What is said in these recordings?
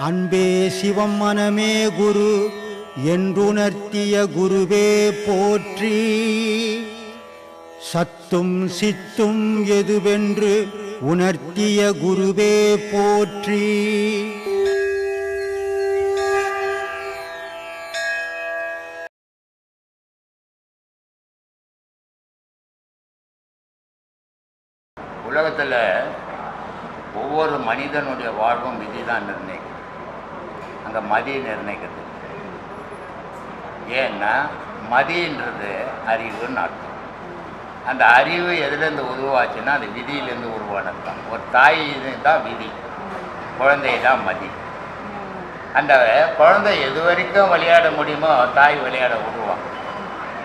அன்பே சிவம் மனமே குரு என்றுணர்த்திய குருவே போற்றி. சத்தும் சித்தும் எதுவென்று உணர்த்திய குருவே போற்றி. உலகத்தில் ஒவ்வொரு மனிதனுடைய வாழ்வும் விதி தான் நிர்ணயிக்குது. அங்கே மதி நிர்ணயிக்கிறது. ஏன்னா மதின்றது அறிவுன்னு அர்த்தம். அந்த அறிவு எதுலேருந்து உருவாச்சுன்னா அது விதியிலேருந்து உருவானது தான். ஒரு தாய் தான் விதி, குழந்தை தான் மதி. அந்த குழந்தை எது வரைக்கும் விளையாட முடியுமோ தாய் விளையாட விடுவான்.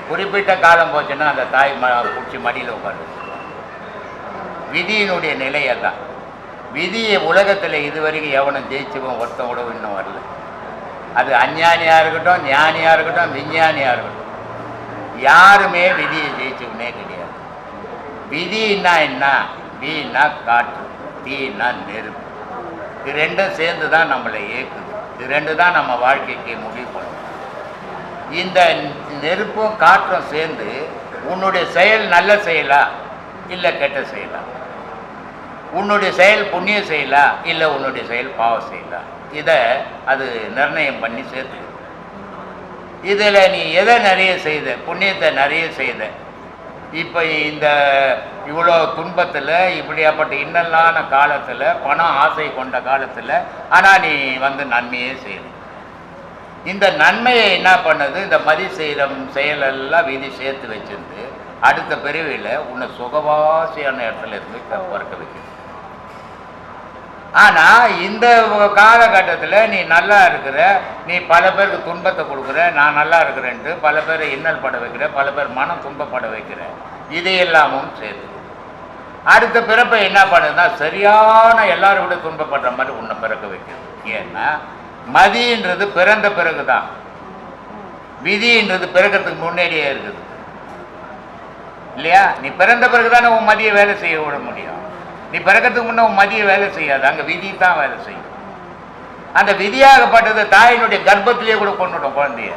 குறிப்பிட்ட காலம் போச்சுன்னா அந்த தாய் பிடிச்சி மடியில் உட்காந்து வச்சுருவான். விதியினுடைய நிலையை தான். விதியை உலகத்தில் இதுவரைக்கும் எவனும் ஜெயிச்சுவோம் ஒருத்தன் கூட இன்னும் வரல. அது அஞ்ஞானியாக இருக்கட்டும், ஞானியாக இருக்கட்டும், விஞ்ஞானியாக இருக்கட்டும், யாருமே விதியை ஜெயிச்சுக்கினே கிடையாது. விதின்னா என்ன? வீன்னா காற்று, தீன்னா நெருப்பு. இது ரெண்டும் சேர்ந்து தான் நம்மளை இயக்குது. இது ரெண்டு தான் நம்ம வாழ்க்கைக்கு முடிவு பண்ணும். இந்த நெருப்பும் காற்றும் சேர்ந்து உன்னுடைய செயல் நல்ல செயலா இல்லை கெட்ட செயலா, உன்னுடைய செயல் புண்ணிய செயலா இல்லை உன்னுடைய செயல் பாவ செயலா, இதை அது நிர்ணயம் பண்ணி சேர்த்து. இதில் நீ எதை நிறைய செய்த, புண்ணியத்தை நிறைய செய்த, இப்போ இந்த இவ்வளோ துன்பத்தில் இப்படியாப்பட்ட இன்னலான காலத்தில் பணம் ஆசை கொண்ட காலத்தில் ஆனால் நீ நன்மையே செய்யணும். இந்த நன்மையை என்ன பண்ணுது? இந்த மதி செய்கிற செயலெல்லாம் விதி சேர்த்து வச்சிருந்து அடுத்த பிரிவில் உன்னை சுகவாசியான இடத்துல இருந்து பிறக்க வைக்கணும். ஆனால் இந்த காலகட்டத்தில் நீ நல்லா இருக்கிற, நீ பல பேருக்கு துன்பத்தை கொடுக்குற, நான் நல்லா இருக்கிறேன்ட்டு பல பேரை இன்னல் பட வைக்கிற, பல பேர் மனம் துன்பப்பட வைக்கிற, இதையெல்லாமும் சேர்த்து அடுத்த பிறப்பை என்ன பண்ணுதுன்னா சரியான எல்லாரும் விட துன்பப்படுற மாதிரி உன்னை பிறக்க வைக்கிறது. ஏன்னா மதின்றது பிறந்த பிறகு தான், விதின்றது பிறக்கிறதுக்கு முன்னாடியே இருக்குது இல்லையா? நீ பிறந்த பிறகு தானே உன் மதியை வேலை செய்ய விட முடியும். நீ பிறக்கிறதுக்கு முன்னே உன் மதியை வேலை செய்யாது, அங்கே விதி தான் வேலை செய்யும். அந்த விதியாகப்பட்டது தாயினுடைய கர்ப்பத்திலேயே கூட கொண்டுட்டோம் குழந்தைய.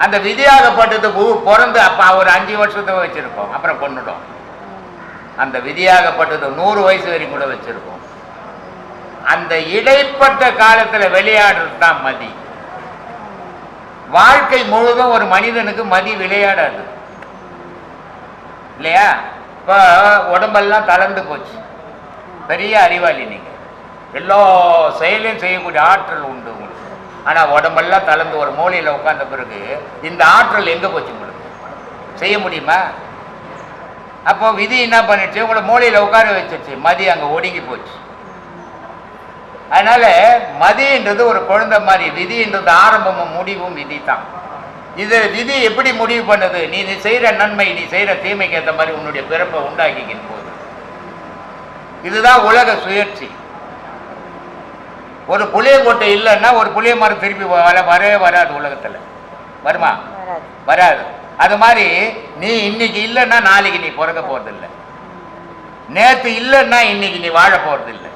அந்த விதியாகப்பட்டது பிறந்து அப்போ ஒரு 5 வருஷத்தை வச்சுருக்கோம், அப்புறம் கொண்டுட்டோம். அந்த விதியாகப்பட்டது 100 வயசு வரைக்கும் கூட வச்சுருக்கோம். அந்த இடைப்பட்ட காலத்தில் விளையாடுறது தான் மதி. வாழ்க்கை முழுதும் ஒரு மனிதனுக்கு மதி விளையாடாது இல்லையா? இப்போ உடம்பெல்லாம் தளர்ந்து போச்சு, பெரிய அறிவாளி நீங்கள், எல்லா செயலையும் செய்யக்கூடிய ஆற்றல் உண்டு உங்களுக்கு. ஆனால் உடம்பெல்லாம் தளர்ந்து ஒரு மூலையில் உட்கார்ந்த பிறகு இந்த ஆற்றல் எங்கே போச்சு? உங்களுக்கு செய்ய முடியுமா? அப்போ விதி என்ன பண்ணிடுச்சு? உங்களை மூலையில் உட்கார வச்சிருச்சு, மதி அங்கே ஒடுங்கி போச்சு. அதனால மதின்றது ஒரு குழந்தை மாதிரி, விதின்றது ஆரம்பமும் முடிவும் விதி தான். இது விதி எப்படி முடிவு பண்ணுது? நீ செய்கிற நன்மை, நீ செய்கிற தீமைக்கு ஏற்ற மாதிரி உன்னுடைய பிறப்பை உண்டாக்கிக்கின் போது. இதுதான் உலக சுழற்சி. ஒரு புளியங்கொட்டை இல்லைன்னா ஒரு புளிய மரம் திருப்பி வரவே வராது உலகத்தில். வருமா? வராது. அது மாதிரி நீ இன்னைக்கு இல்லைன்னா நாளைக்கு நீ பிறக்க போறதில்லை, நேற்று இல்லைன்னா இன்னைக்கு நீ வாழ போறதில்லை.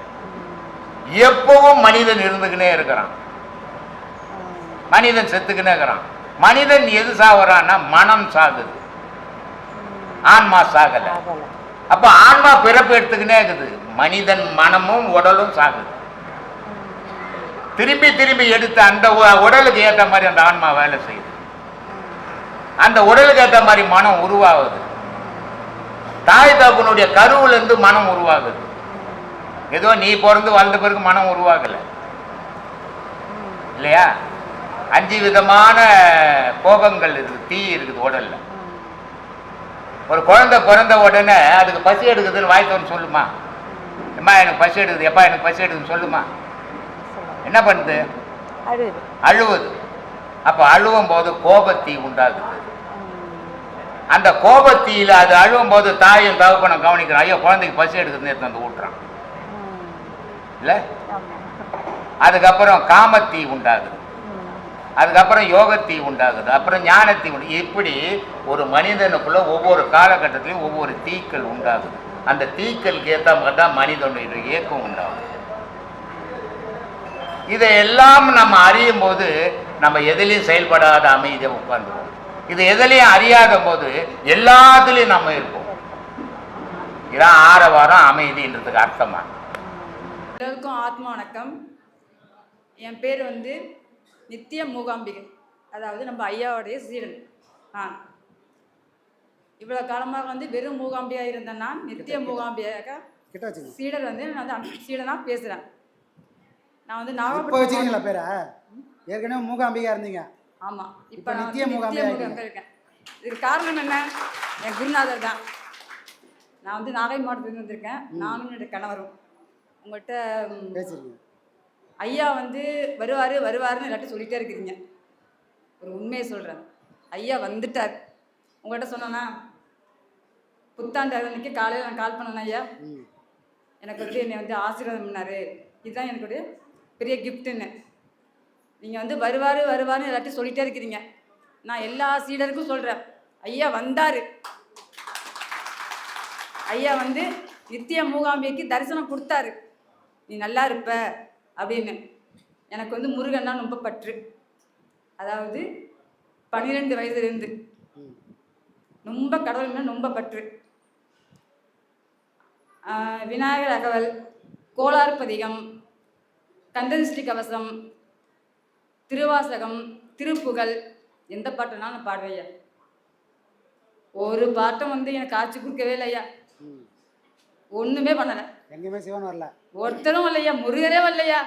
எப்பவும் மனிதன் இருந்துக்கினே இருக்கிறான், மனிதன் செத்துக்கினே இருக்கிறான். மனிதன் எது சாகுறான்னா மனம் சாகுது, ஆன்மா சாகல. அப்ப ஆன்மா பிறப்பு எடுத்துக்கினே இருக்குது, மனிதன் மனமும் உடலும் சாகுது. திரும்பி திரும்பி எடுத்து அந்த உடலுக்கு ஏற்ற மாதிரி அந்த ஆன்மா வேலை செய்யுது, அந்த உடலுக்கு ஏற்ற மாதிரி மனம் உருவாகுது. தாய் தகப்பனுடைய கருவிலிருந்து மனம் உருவாகுது. ஏதோ நீ பிறந்து வளர்ந்த பிறகு மனம் உருவாகலை இல்லையா? 5 விதமான கோபங்கள் இருக்குது, தீ இருக்குது உடல்ல. ஒரு குழந்தை பிறந்த உடனே அதுக்கு பசி எடுக்குதுன்னு வாய்த்தோன்னு சொல்லுமா? எம்மா எனக்கு பசி எடுக்குது, எப்பா எனக்கு பசி எடுக்குதுன்னு சொல்லுமா? என்ன பண்ணுது? அழுவுது. அப்போ அழுவும் போது கோபத்தீ உண்டாகுது. அந்த கோபத்தீயில் அது அழுவும் போது தாயும் தகப்பனும் கவனிக்கிறான், ஐயோ குழந்தைக்கு பசி எடுக்குதுன்னு எடுத்து வந்து ஊட்டுறான் இல்லை? அதுக்கப்புறம் காமத்தீ உண்டாகுது, அதுக்கப்புறம் யோகத்தீ உண்டாகுது, அப்புறம் ஞானத்தீ உண்டு. இப்படி ஒரு மனிதனுக்குள்ள ஒவ்வொரு காலகட்டத்திலையும் ஒவ்வொரு தீக்கள் உண்டாகுது. அந்த தீக்களுக்கு ஏற்ற மாதிரி தான் மனிதனுடைய இயக்கம் உண்டாகும். இதையெல்லாம் நம்ம அறியும் போது நம்ம எதிலையும் செயல்படாத அமைதியாக உட்கார்ந்துருவோம். இது எதிலையும் அறியாத போது எல்லாத்துலேயும் நம்ம இருப்போம். இதான் ஆரவாரம் அமைதின்றதுக்கு அர்த்தமா. எல்லோருக்கும் ஆத்மா வணக்கம். என் பேர் வந்து நித்திய மூகாம்பிகை, அதாவது நம்ம ஐயாவுடைய சீடன். இவ்வளோ காலமாக வந்து வெறும் மூகாம்பியாக இருந்தேன்னா நித்திய மூகாம்பியாக சீடர் வந்து நான் சீடனாக பேசுகிறேன். நான் வந்து நாகப்பட்டினம் பேரா ஏற்கனவே மூகாம்பிகா இருந்தீங்க. ஆமாம், இப்போ நான் நித்திய மூகாம்பிகா இருக்கேன். இதுக்கு காரணம் என்ன? என் குருநாதர் தான். நான் வந்து நாகை மாவட்டத்துலேருந்து வந்திருக்கேன். நானும் என்னுடைய கணவரும் உங்கள்கிட்ட பேசுறீங்க. ஐயா வந்து வருவாருன்னு எல்லாத்தையும் சொல்லிகிட்டே இருக்கிறீங்க. ஒரு உண்மையை சொல்கிறேன், ஐயா வந்துட்டார். உங்கள்கிட்ட சொன்னேன்னா புத்தாண்டு அன்னைக்கு காலையில் நான் கால் பண்ணேன். ஐயா எனக்கு வந்து என்னை வந்து ஆசீர்வாதம் பண்ணார், இதுதான் எனக்குடைய பெரிய கிஃப்ட்டுன்னு. நீங்கள் வந்து வருவாருன்னு எல்லாத்தையும் சொல்லிகிட்டே இருக்கிறீங்க. நான் எல்லா சீடருக்கும் சொல்கிறேன், ஐயா வந்தார். ஐயா வந்து நித்திய மூகாம்பிகைக்கு தரிசனம் கொடுத்தாரு, நீ நல்லா இருப்ப அப்படின்னு. எனக்கு வந்து முருகன்னா ரொம்ப பற்று. அதாவது 12 வயதுலேருந்து ரொம்ப கடவுள் மேலே ரொம்ப பற்று. விநாயகர் அகவல், கோளாறு பதிகம், கந்ததிஷ்டி கவசம், திருவாசகம், திருப்புகழ், எந்த பாட்டுனாலும் பாடுவையா. ஒரு பாட்டம் வந்து எனக்கு காட்சி கொடுக்கவே இல்லையா, ஒண்ணுமே பண்ணல. எங்கேயுமே சிவன் வரல, ஒருத்தரும் வரலையா, முருகரே வரலையா.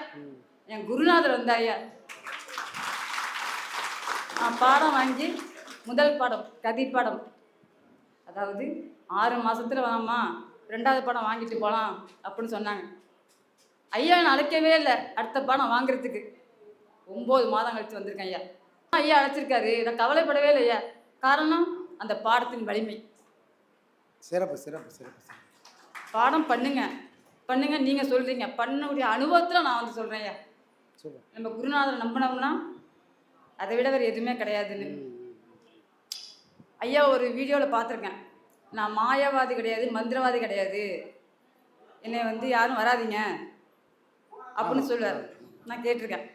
என் குருநாதர் வந்தாயா. பாடம் வாங்கி முதல் பாடம் கதி பாடம், அதாவது 6 மாசத்துல வாமா 2வது பாடம் வாங்கிட்டு போகலாம் அப்படின்னு சொன்னாங்க. ஐயா நான் அழைக்கவே இல்லை அடுத்த பாடம் வாங்குறதுக்கு. 9 மாதம் கழிச்சு வந்திருக்கேன் ஐயா. ஐயா அழைச்சிருக்காரு, நான் கவலைப்படவே இல்லை ஐயா. காரணம் அந்த பாடத்தின் வலிமை. சிறப்பு சிறப்பு சிறப்பு. பாடம் பண்ணுங்க நீங்க சொல்றீங்க, பண்ணக்கூடிய அனுபவத்துல நான் வந்து சொல்றேன் ஐயா. நம்ம குருநாதரை நம்பினோம்னா அதை விட வேறு எதுவுமே கிடையாதுன்னு. ஐயா ஒரு வீடியோவில் பார்த்துருக்கேன், நான் மாயாவாதி கிடையாது, மந்திரவாதி கிடையாது, என்னை வந்து யாரும் வராதிங்க அப்படின்னு சொல்லுவார். நான் கேட்டிருக்கேன்.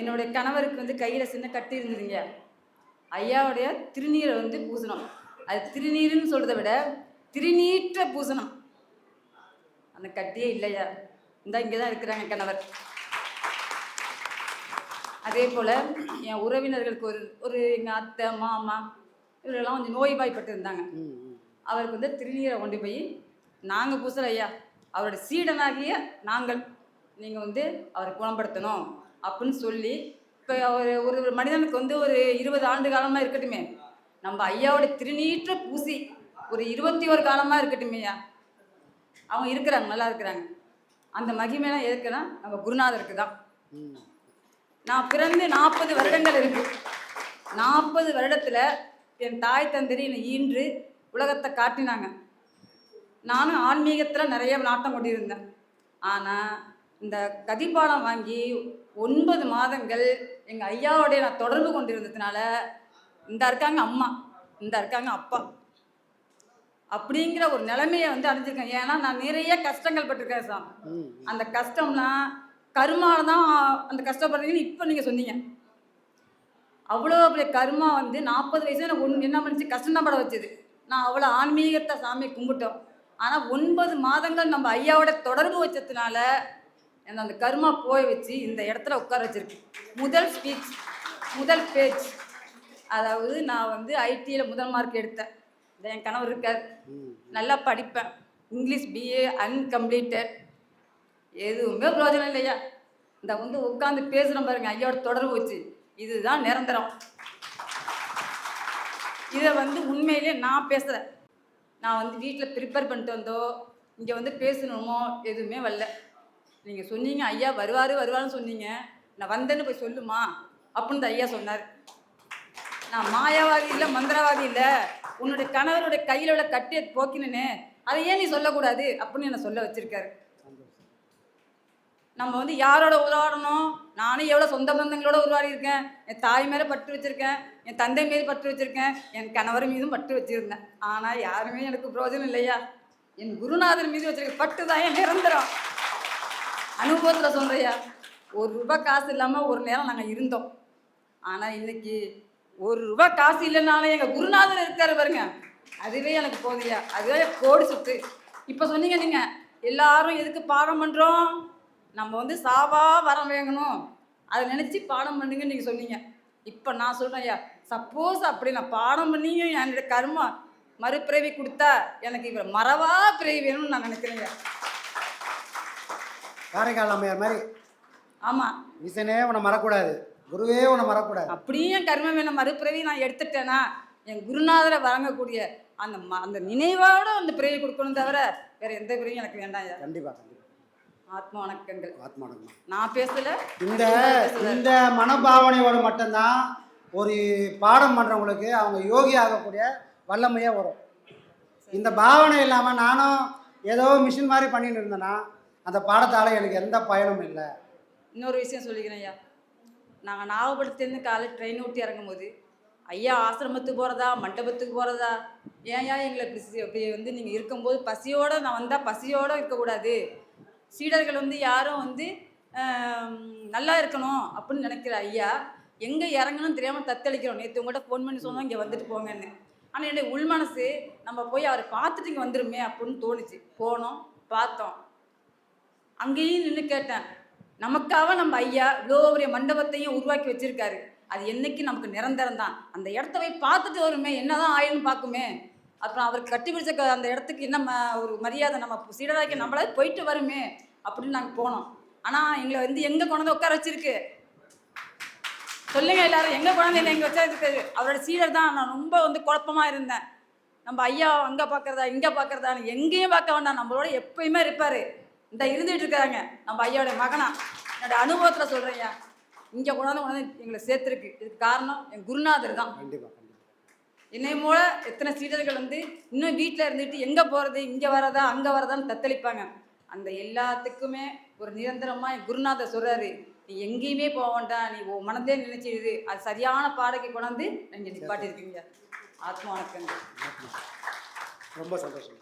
என்னுடைய கணவருக்கு வந்து கையில் சின்ன கட்டி இருந்ததுங்க. ஐயாவுடைய திருநீரை வந்து பூசணும். அது திருநீருன்னு சொல்கிறத விட திருநீற்ற பூசணும். அந்த கட்டியே இல்லையா, இந்த இங்கே தான் இருக்கிறாங்க கணவர். அதே போல் என் உறவினர்களுக்கு ஒரு எங்கள் அத்தை மாமா இவரெல்லாம் கொஞ்சம் நோய்வாய்ப்பட்டு இருந்தாங்க. அவருக்கு வந்து திருநீரை கொண்டு போய் நாங்கள் பூசல ஐயா, அவரோட சீடனாகிய நாங்கள் நீங்கள் வந்து அவரை குணப்படுத்தணும் அப்படின்னு சொல்லி, இப்போ ஒரு மனிதனுக்கு வந்து ஒரு 20 ஆண்டு காலமாக இருக்கட்டுமே, நம்ம ஐயாவோட திருநீற்ற பூசி ஒரு 21 காலமாக இருக்கட்டுமேயா, அவங்க இருக்கிறாங்க, நல்லா இருக்கிறாங்க. அந்த மகிமையெல்லாம் எதுக்குன்னா நம்ம குருநாதருக்கு தான். நான் பிறந்து 40 வருடங்கள் இருக்கு. 40 வருடத்தில் என் தாய் தந்தரி என்னை ஈன்று உலகத்தை காட்டினாங்க. நானும் ஆன்மீகத்தில் நிறைய நாட்டம் கொண்டிருந்தேன். ஆனால் இந்த கதிப்பாடம் வாங்கி 9 மாதங்கள் எங்கள் ஐயாவோடைய நான் தொடர்பு கொண்டிருந்ததுனால, இந்த இருக்காங்க அம்மா, இந்த இருக்காங்க அப்பா அப்படிங்கிற ஒரு நிலைமையை வந்து அடைஞ்சிருக்கேன். ஏன்னா நான் நிறைய கஷ்டங்கள் பட்டிருக்கேன் சார். அந்த கஷ்டம்லாம் கருமாவில் தான் அந்த கஷ்டப்படுறீங்கன்னு இப்போ நீங்கள் சொன்னீங்க. அவ்வளோ பெரிய கருமா வந்து 40 வயசு எனக்கு என்ன பண்ணிச்சு, கஷ்டப்பட வச்சுது. நான் அவ்வளோ ஆன்மீகத்தை சாமி கும்பிட்டோம். ஆனால் 9 மாதங்கள் நம்ம ஐயாவோட தொடர்பு வச்சதுனால அந்த கருமா போய் வச்சு இந்த இடத்துல உட்கார வச்சிருக்கு. முதல் ஸ்பீச், முதல் பேச்சு, அதாவது நான் வந்து ஐடியில் முதல் மார்க் எடுத்தேன். என் கணவர் இருக்கார், நல்லா படிப்பேன், இங்கிலீஷ் BA அன்கம்ப்ளீட்டட், எதுவுமே பிரயோஜனம் இல்லையா. இந்த வந்து உட்காந்து பேசுகிறேன் பாருங்க ஐயாவோட தொடர்பு வச்சு, இதுதான் நிரந்தரம். இதை வந்து உண்மையிலே நான் பேசுகிறேன். நான் வந்து வீட்டில் ப்ரிப்பேர் பண்ணிட்டு வந்தோ இங்கே வந்து பேசணுமோ எதுவுமே வரல. நீங்கள் சொன்னீங்க ஐயா வருவாருன்னு சொன்னீங்க, நான் வந்தேன்னு போய் சொல்லுமா அப்படின்னு ஐயா சொன்னார். நான் மாயாவாதி இல்லை, மந்திரவாதி இல்லை, உன்னுடைய கணவருடைய கையில் உள்ள கட்டியை போக்கினேன்னு அதை ஏன் நீ சொல்லக்கூடாது அப்படின்னு என்னை சொல்ல வச்சிருக்காரு. நம்ம வந்து யாரோட உருவாடணும், நானும் எவ்வளோ சொந்த பந்தங்களோட உருவாடி இருக்கேன். என் தாய் மேலே பற்று வச்சுருக்கேன், என் தந்தை மீது பற்று வச்சுருக்கேன், என் கணவர் மீதும் பற்று வச்சுருந்தேன். ஆனால் யாருமே எனக்கு பிரயோஜனம் இல்லையா. என் குருநாதர் மீது வச்சிருக்க பட்டு தான் என் நிரந்தரம். அனுபவத்தில் சொல்கிறையா, ₹1 காசு இல்லாமல் ஒரு நேரம் நாங்கள் இருந்தோம். ஆனால் இன்னைக்கு ₹1 காசு இல்லைனாலும் எங்கள் குருநாதர் இருக்காரு பாருங்க, அதுவே எனக்கு போதியா, அதுவே கோடி சொத்து. இப்போ சொன்னீங்க நீங்கள் எல்லாரும் எதுக்கு பாடம் பண்ணுறோம், நம்ம வந்து சாவா வரம் வேங்கணும், அதை நினச்சி பாடம் பண்ணுங்கன்னு நீங்கள் சொன்னீங்க. இப்போ நான் சொல்கிறேன் ஐயா, சப்போஸ் அப்படி நான் பாடம் பண்ணியும் என்னுடைய கர்மா மறுபிறவி கொடுத்தா எனக்கு இவர் மறவா பிறவி வேணும்னு நான் நினைக்கிறேங்க. காரைக்கால் அம்மையார் மாதிரி. ஆமாம், ஈசனே உன்னை மறக்கூடாது, குருவே உன்னை மறக்கூடாது. அப்படியே கர்ம வேணும் மறுபிறவி நான் எடுத்துட்டேன்னா என் குருநாதரை வழங்கக்கூடிய அந்த நினைவோட அந்த பிறவி கொடுக்கணும், தவிர வேற எந்த பிறவியும் எனக்கு வேண்டாம் ஐயா. கண்டிப்பாக கண்டிப்பாக. ஆத்மா வணக்கங்கள். ஆத்மா வணக்கம். நான் பேசல, இந்த மனபாவனையோடு மட்டும்தான் ஒரு பாடம் பண்ணுறவங்களுக்கு அவங்க யோகி ஆகக்கூடிய வல்லமையே வரும். இந்த பாவனை இல்லாமல் நானும் ஏதோ மிஷின் மாதிரி பண்ணிட்டு இருந்தேன்னா அந்த பாடத்தால் எனக்கு எந்த பயனும் இல்லை. இன்னொரு விஷயம் சொல்லிக்கிறேன் ஐயா, நாங்கள் நாகப்பட்டினத்துலேருந்து காலையில் ட்ரெயின் ஓட்டி இறங்கும் போது ஐயா ஆசிரமத்துக்கு போகிறதா மண்டபத்துக்கு போகிறதா, ஏன்யா எங்களை அப்படி வந்து நீங்கள் இருக்கும்போது பசியோடு நான் வந்தால் பசியோடு இருக்கக்கூடாது, சீடர்கள் வந்து யாரும் வந்து நல்லா இருக்கணும் அப்படின்னு நினைக்கிற ஐயா, எங்கே இறங்கணும்னு தெரியாமல் தத்தளிக்கிறோம். நேற்று உங்கள்கிட்ட ஃபோன் பண்ணி சொன்னோம் இங்கே வந்துட்டு போங்கன்னு. ஆனால் என்னுடைய உள்மனசு நம்ம போய் அவரை பார்த்துட்டு இங்கே வந்துருமே அப்படின்னு தோணுச்சு. போனோம், பார்த்தோம், அங்கேயும் நின்று கேட்டேன், நமக்காக நம்ம ஐயா இவ்வளோ பெரிய மண்டபத்தையும் உருவாக்கி வச்சிருக்காரு, அது என்னைக்கு நமக்கு நிரந்தரம் தான், அந்த இடத்த போய் பார்த்துட்டு வருமே, என்னதான் ஆயின்னு பார்க்குமே, அப்புறம் அவர் கட்டி பிடிச்ச அந்த இடத்துக்கு என்ன ஒரு மரியாதை, நம்ம சீடராக்கி நம்மளே போயிட்டு வருமே அப்படின்னு நாங்கள் போனோம். ஆனால் எங்களை வந்து எங்கே கொண்டாந்து உட்கார வச்சிருக்கு சொல்லுங்க எல்லாரும், எங்கே குழந்தைங்க எங்கே வச்சா இருக்குது, அவரோட சீடர் தான். நான் ரொம்ப வந்து குழப்பமாக இருந்தேன், நம்ம ஐயா அங்கே பார்க்குறதா இங்கே பார்க்குறதா, எங்கேயும் பார்க்க வேண்டாம், நம்மளோட எப்பயுமே இருப்பார், இந்த இருந்துகிட்டு இருக்காங்க நம்ம ஐயாவுடைய மகனா. என்னோட அனுபவத்தில் சொல்கிறேன்யா, இங்கே கொண்டாந்து எங்களை சேர்த்துருக்கு, இதுக்கு காரணம் என் குருநாதர் தான். என்னை போல எத்தனை சீடர்கள் வந்து இன்னும் வீட்டில் இருந்துட்டு எங்கே போகிறது இங்கே வரதா அங்கே வரதான்னு தத்தளிப்பாங்க. அந்த எல்லாத்துக்குமே ஒரு நிரந்தரமாக என் குருநாதர் சொல்கிறாரு, நீ எங்கேயுமே போக வேண்டாம், நீ உன் மனதே நினைச்சிடுது, அது சரியான பாடகை கொண்டாந்து நீங்கள் நிப்பாட்டியிருக்கீங்க. ஆத்மா வணக்கங்க. ரொம்ப சந்தோஷம்.